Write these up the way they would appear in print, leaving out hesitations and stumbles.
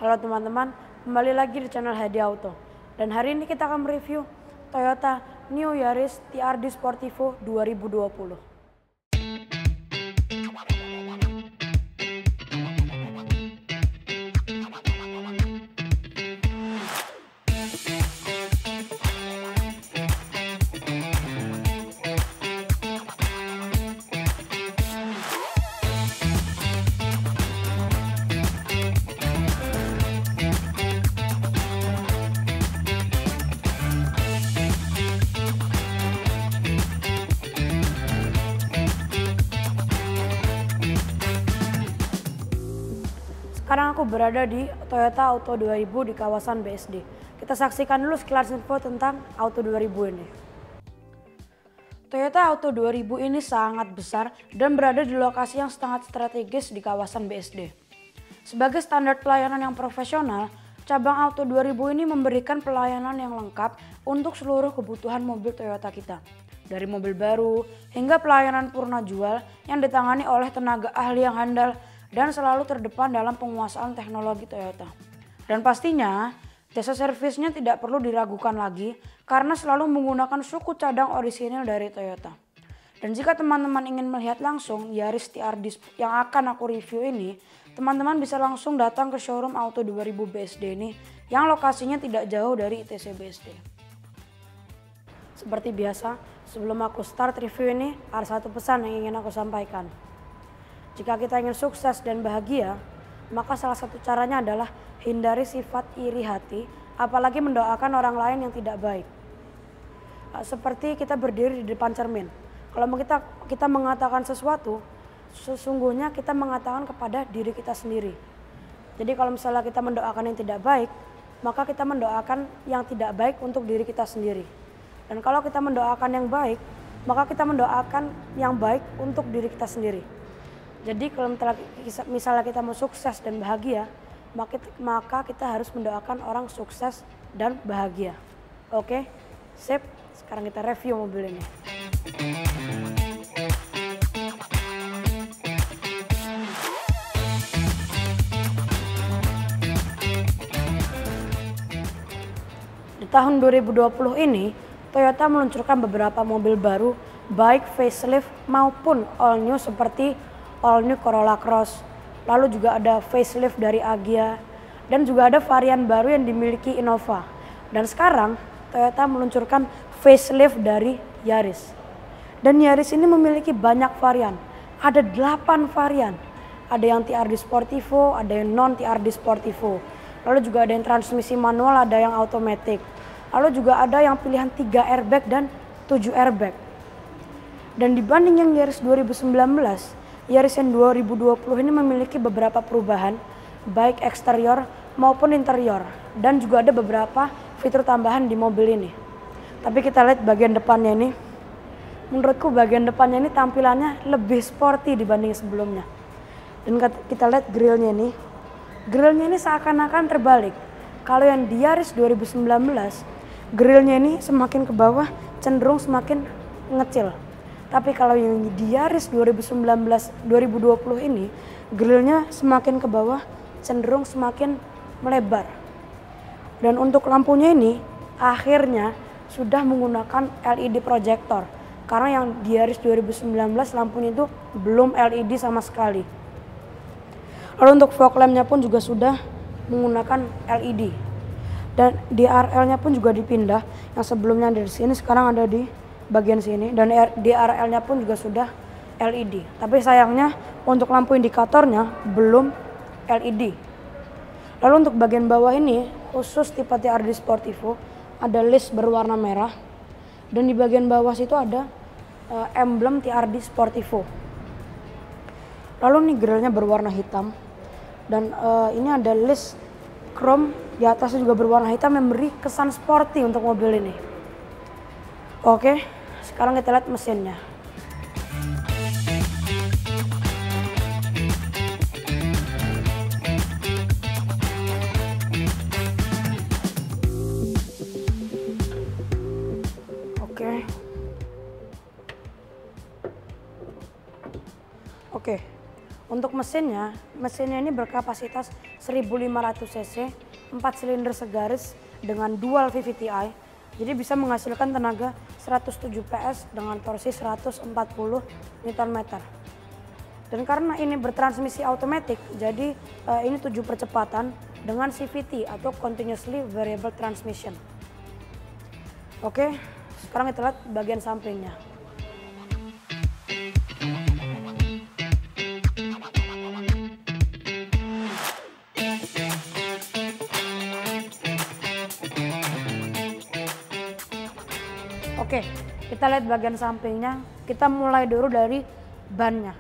Halo teman-teman, kembali lagi di channel Hadi Auto. Dan hari ini kita akan mereview Toyota New Yaris TRD Sportivo 2020. Sekarang aku berada di Toyota Auto 2000 di kawasan BSD. Kita saksikan dulu sekilas info tentang Auto 2000 ini. Toyota Auto 2000 ini sangat besar dan berada di lokasi yang sangat strategis di kawasan BSD. Sebagai standar pelayanan yang profesional, cabang Auto 2000 ini memberikan pelayanan yang lengkap untuk seluruh kebutuhan mobil Toyota kita. Dari mobil baru hingga pelayanan purna jual yang ditangani oleh tenaga ahli yang handal dan selalu terdepan dalam penguasaan teknologi Toyota. Dan pastinya jasa servisnya tidak perlu diragukan lagi karena selalu menggunakan suku cadang orisinil dari Toyota. Dan jika teman-teman ingin melihat langsung Yaris TRD yang akan aku review ini, teman-teman bisa langsung datang ke showroom Auto 2000 BSD ini yang lokasinya tidak jauh dari ITC BSD. Seperti biasa, sebelum aku start review ini, ada satu pesan yang ingin aku sampaikan. Jika kita ingin sukses dan bahagia, maka salah satu caranya adalah hindari sifat iri hati, apalagi mendoakan orang lain yang tidak baik. Seperti kita berdiri di depan cermin. Kalau kita mengatakan sesuatu, sesungguhnya kita mengatakan kepada diri kita sendiri. Jadi kalau misalnya kita mendoakan yang tidak baik, maka kita mendoakan yang tidak baik untuk diri kita sendiri. Dan kalau kita mendoakan yang baik, maka kita mendoakan yang baik untuk diri kita sendiri. Jadi kalau misalnya kita mau sukses dan bahagia, maka kita harus mendoakan orang sukses dan bahagia. Oke, sip. Sekarang kita review mobil ini. Di tahun 2020 ini, Toyota meluncurkan beberapa mobil baru, baik facelift maupun all new seperti all new Corolla Cross, lalu juga ada facelift dari Agya, dan juga ada varian baru yang dimiliki Innova. Dan sekarang Toyota meluncurkan facelift dari Yaris. Dan Yaris ini memiliki banyak varian, ada 8 varian. Ada yang TRD Sportivo, ada yang non TRD Sportivo. Lalu juga ada yang transmisi manual, ada yang automatic. Lalu juga ada yang pilihan 3 airbag dan 7 airbag. Dan dibanding yang Yaris 2019, Yaris yang 2020 ini memiliki beberapa perubahan, baik eksterior maupun interior, dan juga ada beberapa fitur tambahan di mobil ini. Tapi kita lihat bagian depannya ini, menurutku bagian depannya ini tampilannya lebih sporty dibanding sebelumnya. Dan kita lihat grillnya ini seakan-akan terbalik. Kalau yang di Yaris 2019, grillnya ini semakin ke bawah cenderung semakin ngecil. Tapi kalau yang di Yaris 2019-2020 ini, grillnya semakin ke bawah, cenderung semakin melebar. Dan untuk lampunya ini, akhirnya sudah menggunakan LED projector. Karena yang di Yaris 2019 lampunya itu belum LED sama sekali. Lalu untuk fog lampnya pun juga sudah menggunakan LED. Dan DRL-nya pun juga dipindah, yang sebelumnya ada di sini, sekarang ada di bagian sini, dan DRL-nya pun juga sudah LED. Tapi sayangnya untuk lampu indikatornya belum LED. Lalu untuk bagian bawah ini khusus tipe TRD Sportivo ada list berwarna merah, dan di bagian bawah situ ada emblem TRD Sportivo. Lalu nih grillnya berwarna hitam, dan ini ada list chrome di atasnya juga berwarna hitam yang memberi kesan sporty untuk mobil ini. Oke, sekarang kita lihat mesinnya. Oke. Untuk mesinnya ini berkapasitas 1500 cc, 4 silinder segaris dengan dual VVTi. Jadi bisa menghasilkan tenaga 107 PS dengan torsi 140 Nm. Dan karena ini bertransmisi otomatis, jadi ini 7 percepatan dengan CVT atau Continuously Variable Transmission. Oke, sekarang kita lihat bagian sampingnya. Oke, kita lihat bagian sampingnya. Kita mulai dulu dari bannya.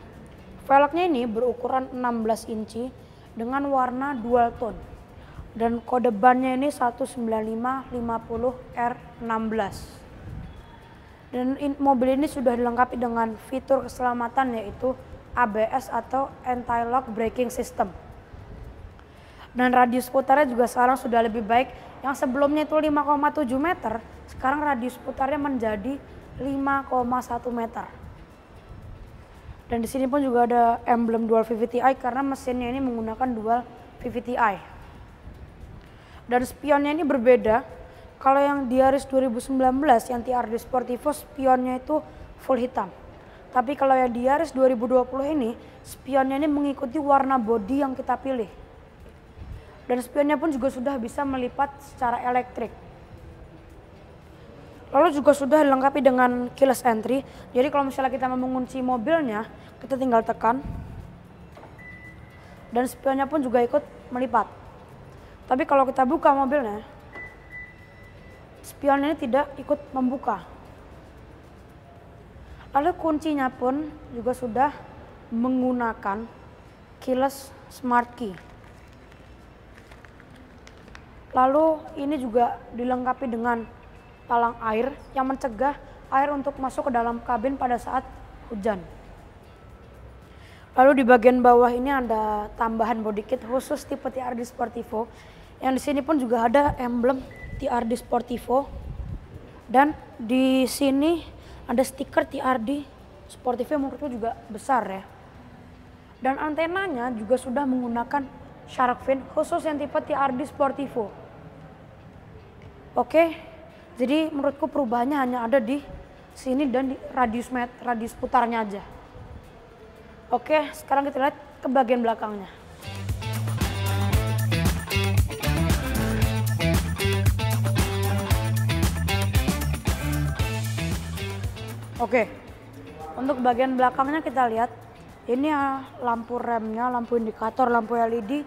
Velgnya ini berukuran 16 inci dengan warna dual tone. Dan kode bannya ini 19550R16. Dan mobil ini sudah dilengkapi dengan fitur keselamatan yaitu ABS atau Anti-Lock Braking System. Dan radius putarnya juga sekarang sudah lebih baik. Yang sebelumnya itu 5,7 meter, sekarang radius putarnya menjadi 5,1 meter. Dan di sini pun juga ada emblem dual VVTi karena mesinnya ini menggunakan dual VVTi. Dan spionnya ini berbeda. Kalau yang di Yaris 2019 yang TRD Sportivo spionnya itu full hitam. Tapi kalau yang di Yaris 2020 ini spionnya ini mengikuti warna bodi yang kita pilih. Dan spionnya pun juga sudah bisa melipat secara elektrik. Lalu juga sudah dilengkapi dengan keyless entry. Jadi kalau misalnya kita mau mengunci mobilnya, kita tinggal tekan. Dan spionnya pun juga ikut melipat. Tapi kalau kita buka mobilnya, spionnya ini tidak ikut membuka. Lalu kuncinya pun juga sudah menggunakan keyless smart key. Lalu ini juga dilengkapi dengan talang air yang mencegah air untuk masuk ke dalam kabin pada saat hujan. Lalu di bagian bawah ini ada tambahan body kit khusus tipe TRD Sportivo. Yang di sini pun juga ada emblem TRD Sportivo. Dan di sini ada stiker TRD Sportivo yang menurutku juga besar ya. Dan antenanya juga sudah menggunakan shark fin khusus yang tipe TRD Sportivo. Oke, jadi menurutku perubahannya hanya ada di sini dan di radius putarnya aja. Oke, sekarang kita lihat ke bagian belakangnya. Oke, untuk bagian belakangnya kita lihat ini lampu remnya, lampu indikator, lampu LED,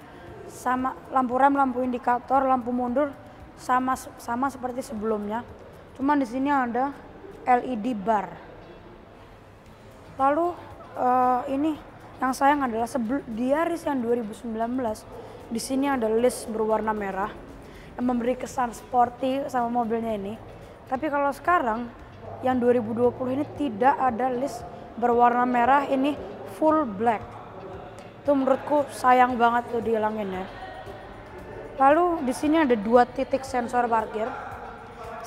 sama lampu rem, lampu indikator, lampu mundur sama seperti sebelumnya. Cuman di sini ada LED bar. Lalu ini yang sayang adalah di Yaris yang 2019 di sini ada list berwarna merah yang memberi kesan sporty sama mobilnya ini. Tapi kalau sekarang yang 2020 ini tidak ada list berwarna merah, ini full black. Itu menurutku sayang banget tuh dihilangin ya. Lalu di sini ada 2 titik sensor parkir,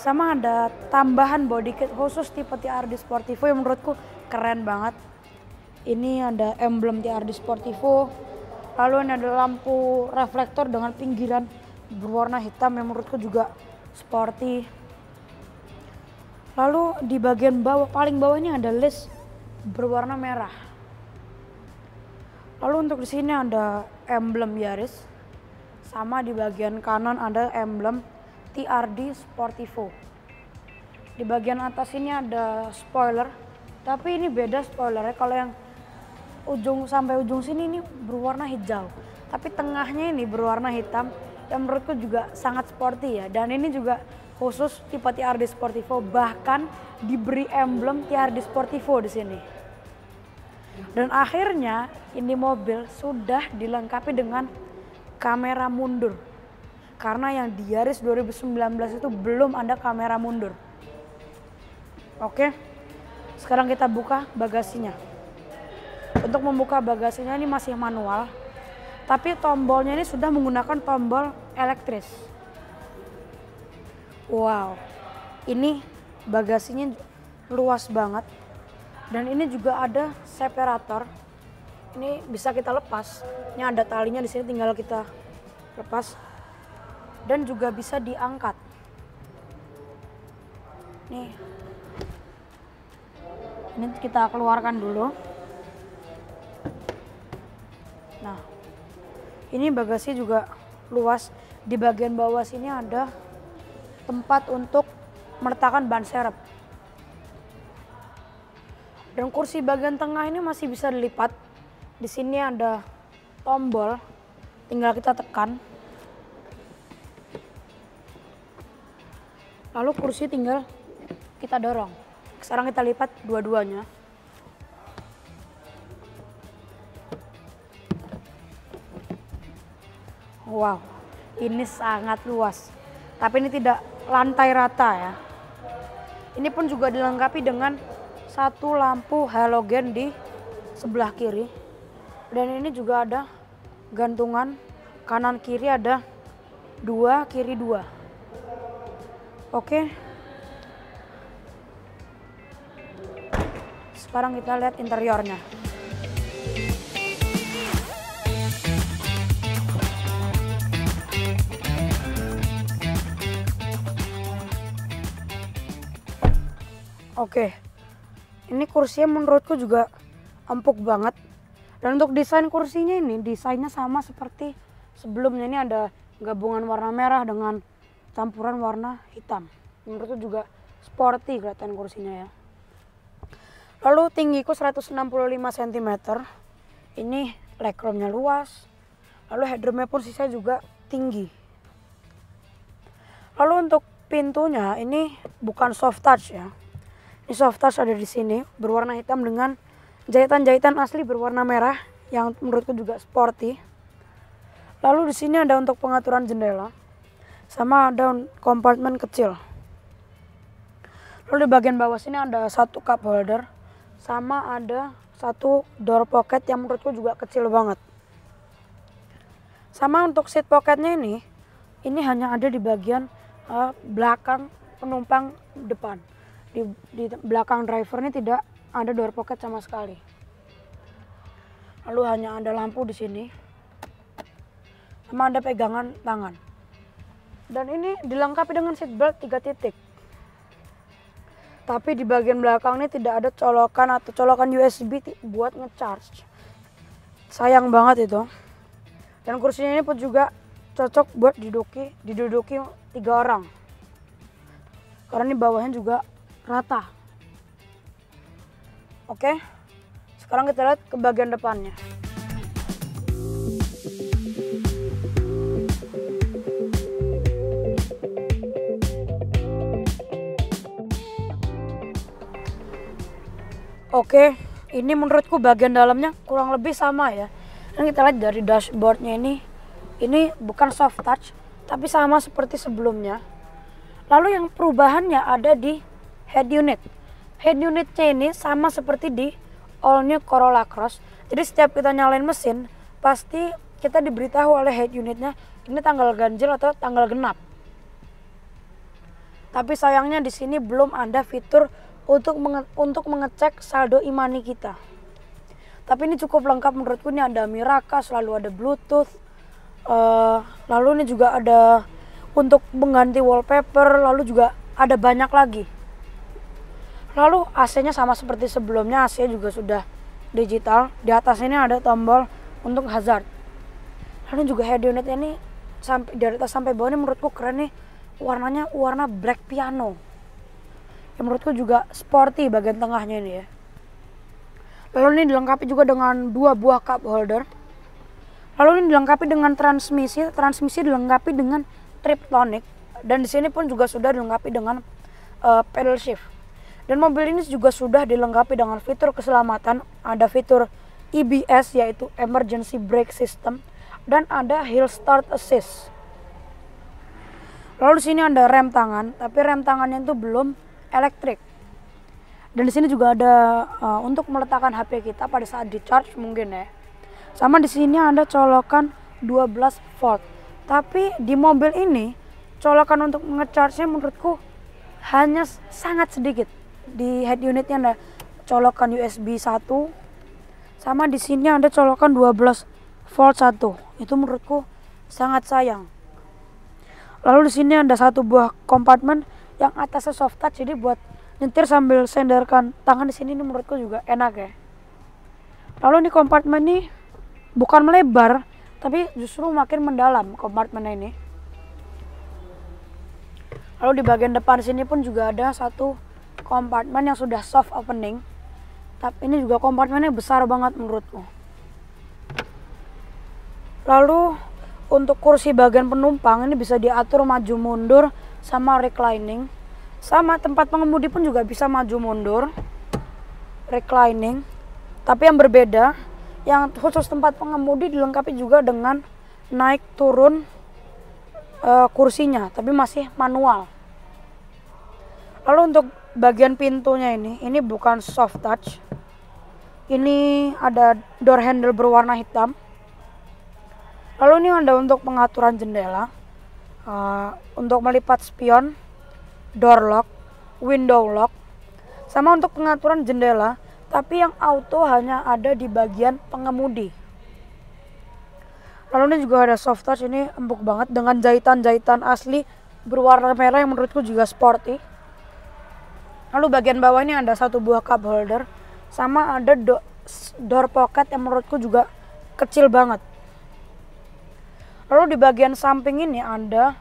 sama ada tambahan body kit khusus tipe TRD Sportivo yang menurutku keren banget. Ini ada emblem TRD Sportivo, lalu ini ada lampu reflektor dengan pinggiran berwarna hitam yang menurutku juga sporty. Lalu di bagian bawah, paling bawah ini ada list berwarna merah. Lalu untuk di sini ada emblem Yaris. Sama di bagian kanan ada emblem TRD Sportivo. Di bagian atas ini ada spoiler, tapi ini beda spoilernya. Kalau yang ujung sampai ujung sini ini berwarna hijau, tapi tengahnya ini berwarna hitam yang menurutku juga sangat sporty ya. Dan ini juga khusus tipe TRD Sportivo, bahkan diberi emblem TRD Sportivo di sini. Dan akhirnya ini mobil sudah dilengkapi dengan kamera mundur. Karena yang di Yaris 2019 itu belum ada kamera mundur. Oke, sekarang kita buka bagasinya. Untuk membuka bagasinya ini masih manual, tapi tombolnya ini sudah menggunakan tombol elektris. Wow, ini bagasinya luas banget. Dan ini juga ada separator Ini bisa kita lepas. Ini ada talinya di sini, tinggal kita lepas. Dan juga bisa diangkat. Nih. Ini kita keluarkan dulu. Nah, ini bagasi juga luas. Di bagian bawah sini ada tempat untuk meletakkan ban serep. Dan kursi bagian tengah ini masih bisa dilipat. Di sini ada tombol, tinggal kita tekan. Lalu kursi tinggal kita dorong. Sekarang kita lipat dua-duanya. Wow, ini sangat luas. Tapi ini tidak lantai rata ya. Ini pun juga dilengkapi dengan satu lampu halogen di sebelah kiri. Dan ini juga ada gantungan, kanan kiri ada 2, kiri 2. Oke. Sekarang kita lihat interiornya. Oke. Ini kursinya menurutku juga empuk banget. Dan untuk desain kursinya ini, desainnya sama seperti sebelumnya. Ini ada gabungan warna merah dengan campuran warna hitam. Menurutku juga sporty kelihatan kursinya ya. Lalu tinggiku 165 cm. Ini legroomnya luas. Lalu headroomnya pun sisa juga tinggi. Lalu untuk pintunya ini bukan soft touch ya. Ini soft touch ada di sini, berwarna hitam dengan jahitan-jahitan asli berwarna merah yang menurutku juga sporty. Lalu di sini ada untuk pengaturan jendela, sama ada kompartemen kecil. Lalu di bagian bawah sini ada satu cup holder, sama ada satu door pocket yang menurutku juga kecil banget. Sama untuk seat pocketnya ini hanya ada di bagian belakang penumpang depan. Di belakang driver ini tidak ada door pocket sama sekali. Lalu hanya ada lampu di sini. Sama ada pegangan tangan. Dan ini dilengkapi dengan seat belt 3 titik. Tapi di bagian belakang ini tidak ada colokan USB buat ngecharge. Sayang banget itu. Dan kursinya ini pun juga cocok buat diduduki 3 orang. Karena ini bawahnya juga rata. Oke, sekarang kita lihat ke bagian depannya. Oke, ini menurutku bagian dalamnya kurang lebih sama ya. Dan kita lihat dari dashboardnya ini bukan soft touch, tapi sama seperti sebelumnya. Lalu yang perubahannya ada di head unit. Head unitnya ini sama seperti di all new Corolla Cross. Jadi setiap kita nyalain mesin, pasti kita diberitahu oleh head unitnya ini tanggal ganjil atau tanggal genap. Tapi sayangnya di sini belum ada fitur untuk mengecek saldo e-money kita. Tapi ini cukup lengkap menurutku. Ini ada Miracast, lalu ada Bluetooth, lalu ini juga ada untuk mengganti wallpaper, lalu juga ada banyak lagi. Lalu AC-nya sama seperti sebelumnya, AC juga sudah digital. Di atas ini ada tombol untuk hazard. Lalu juga head unitnya ini dari atas sampai bawah ini menurutku keren nih. Warnanya warna black piano. Yang menurutku juga sporty bagian tengahnya ini ya. Lalu ini dilengkapi juga dengan 2 buah cup holder. Lalu ini dilengkapi dengan transmisi. Transmisi dilengkapi dengan Triptonic. Dan di sini pun juga sudah dilengkapi dengan pedal shift. Dan mobil ini juga sudah dilengkapi dengan fitur keselamatan. Ada fitur EBS yaitu Emergency Brake System. Dan ada Hill Start Assist. Lalu di sini ada rem tangan, tapi rem tangannya itu belum elektrik. Dan di sini juga ada untuk meletakkan HP kita pada saat di charge mungkin ya. Sama di sini ada colokan 12 volt. Tapi di mobil ini colokan untuk nge-charge-nya menurutku hanya sangat sedikit. Di head unitnya ada colokan USB 1, Sama di sini ada colokan 12 volt 1. Itu menurutku sangat sayang. Lalu di sini ada satu buah kompartemen yang atasnya soft touch, jadi buat nyetir sambil senderkan tangan di sini ini menurutku juga enak ya. Lalu ini kompartemen ini bukan melebar, tapi justru makin mendalam kompartemennya ini. Lalu di bagian depan sini pun juga ada satu kompartemen yang sudah soft opening. Tapi ini juga kompartemennya besar banget menurutku. Lalu untuk kursi bagian penumpang ini bisa diatur maju mundur sama reclining. Sama tempat pengemudi pun juga bisa maju mundur, reclining. Tapi yang berbeda, yang khusus tempat pengemudi dilengkapi juga dengan naik turun kursinya, tapi masih manual. Lalu untuk bagian pintunya ini bukan soft touch. Ini ada door handle berwarna hitam. Lalu ini ada untuk pengaturan jendela, untuk melipat spion, door lock, window lock, sama untuk pengaturan jendela, tapi yang auto hanya ada di bagian pengemudi. Lalu ini juga ada soft touch, ini empuk banget dengan jahitan-jahitan asli berwarna merah yang menurutku juga sporty. Lalu bagian bawah ini ada satu buah cup holder, sama ada door pocket yang menurutku juga kecil banget. Lalu di bagian samping ini ada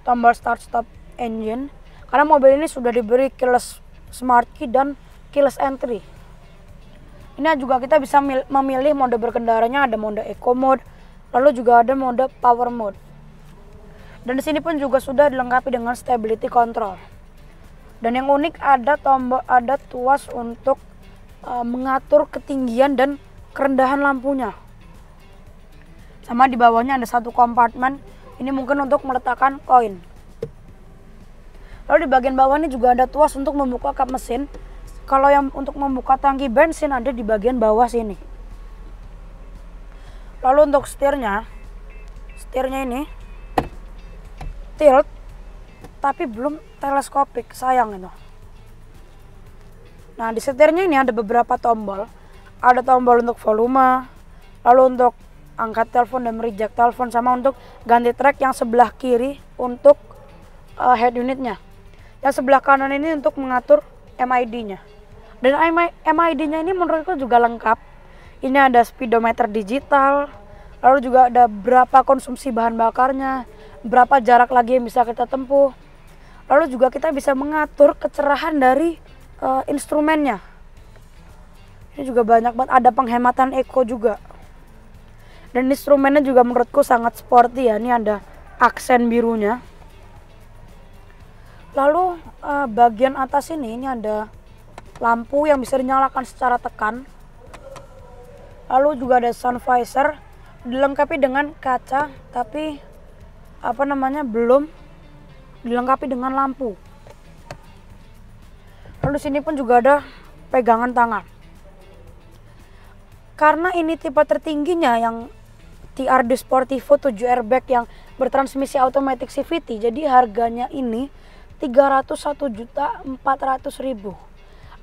tombol start stop engine, karena mobil ini sudah diberi keyless smart key dan keyless entry. Ini juga kita bisa memilih mode berkendaranya, ada mode eco mode, lalu juga ada mode power mode. Dan di sini pun juga sudah dilengkapi dengan stability control. Dan yang unik ada tuas untuk mengatur ketinggian dan kerendahan lampunya. Sama di bawahnya ada satu kompartemen, ini mungkin untuk meletakkan koin. Lalu di bagian bawah ini juga ada tuas untuk membuka kap mesin. Kalau yang untuk membuka tangki bensin ada di bagian bawah sini. Lalu untuk setirnya ini tilt, tapi belum teleskopik, sayang itu. Nah di setirnya ini ada beberapa tombol. Ada tombol untuk volume, lalu untuk angkat telepon dan reject telepon, sama untuk ganti track yang sebelah kiri untuk head unitnya. Yang sebelah kanan ini untuk mengatur MID-nya. Dan MID-nya ini menurutku juga lengkap. Ini ada speedometer digital, lalu juga ada berapa konsumsi bahan bakarnya, berapa jarak lagi yang bisa kita tempuh. Lalu juga kita bisa mengatur kecerahan dari instrumennya. Ini juga banyak banget, ada penghematan eco juga. Dan instrumennya juga menurutku sangat sporty ya. Ini ada aksen birunya. Lalu bagian atas ini ada lampu yang bisa dinyalakan secara tekan. Lalu juga ada sun visor dilengkapi dengan kaca, tapi belum dilengkapi dengan lampu. Lalu di sini pun juga ada pegangan tangan. Karena ini tipe tertingginya yang TRD Sportivo 7 airbag yang bertransmisi automatic CVT, jadi harganya ini 301.400.000.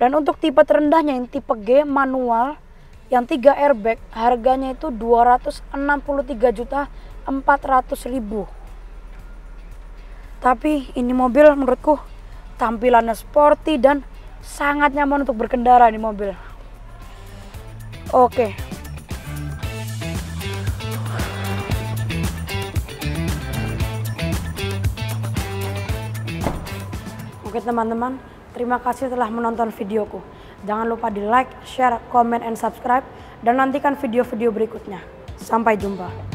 Dan untuk tipe terendahnya yang tipe G manual yang 3 airbag harganya itu 263.400.000. Tapi ini mobil menurutku tampilannya sporty dan sangat nyaman untuk berkendara di mobil. Oke. Oke teman-teman, terima kasih telah menonton videoku. Jangan lupa di like, share, comment, and subscribe. Dan nantikan video-video berikutnya. Sampai jumpa.